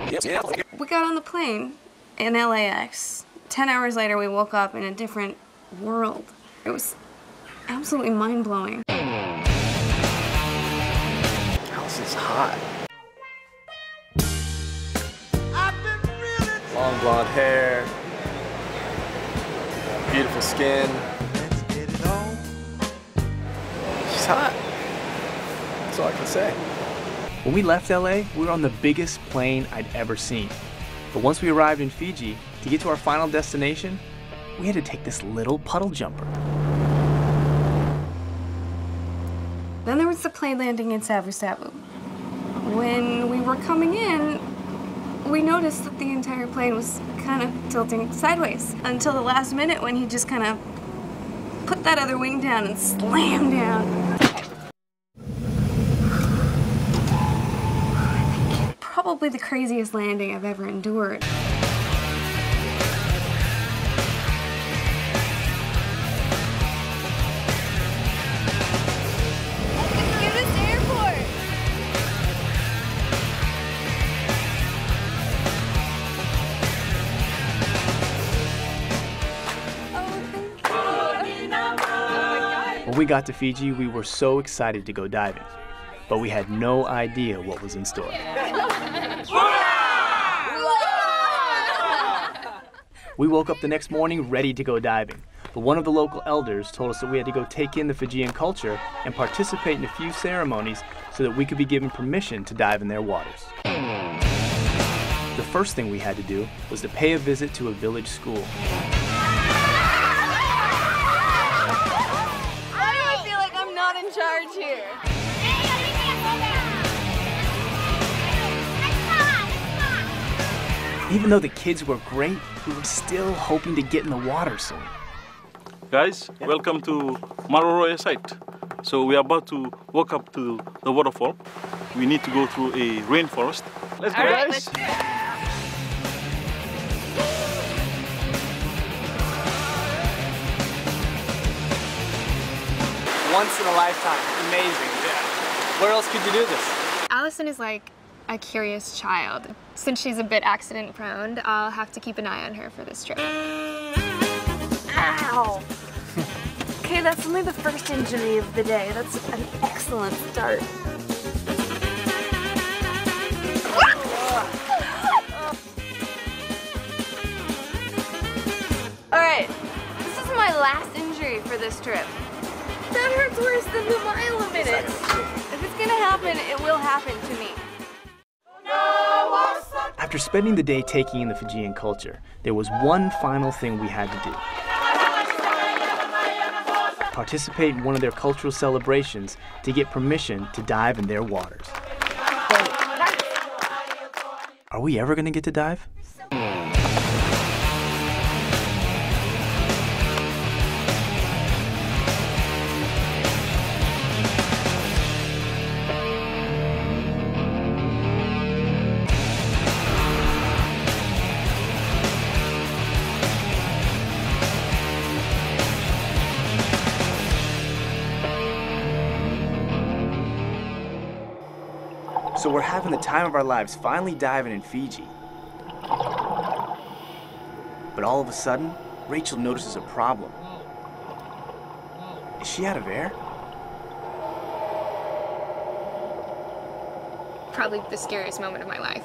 We got on the plane in LAX. 10 hours later, we woke up in a different world. It was absolutely mind-blowing. House is hot. Long blonde hair, beautiful skin. She's hot. That's all I can say. When we left LA, we were on the biggest plane I'd ever seen. But once we arrived in Fiji, to get to our final destination, we had to take this little puddle jumper. Then there was the plane landing in Savu Savu. When we were coming in, we noticed that the entire plane was kind of tilting sideways until the last minute when he just kind of put that other wing down and slammed down. Probably the craziest landing I've ever endured. When we got to Fiji, we were so excited to go diving, but we had no idea what was in store. We woke up the next morning ready to go diving, but one of the local elders told us that we had to go take in the Fijian culture and participate in a few ceremonies so that we could be given permission to dive in their waters. The first thing we had to do was to pay a visit to a village school. Why do I feel like I'm not in charge here? Even though the kids were great, we were still hoping to get in the water soon. Guys, welcome to Maroroya site. So we are about to walk up to the waterfall. We need to go through a rainforest. Let's go, guys. Let's do it. Once in a lifetime, amazing. Yeah. Where else could you do this? Allison is like a curious child. Since she's a bit accident prone, I'll have to keep an eye on her for this trip. Ow! Okay, that's only the first injury of the day. That's an excellent start. Alright, this is my last injury for this trip. That hurts worse than the mile a minute. If it's gonna happen, it will happen to me. After spending the day taking in the Fijian culture, there was one final thing we had to do. Participate in one of their cultural celebrations to get permission to dive in their waters. Are we ever going to get to dive? So we're having the time of our lives finally diving in Fiji. But all of a sudden, Rachel notices a problem. Is she out of air? Probably the scariest moment of my life.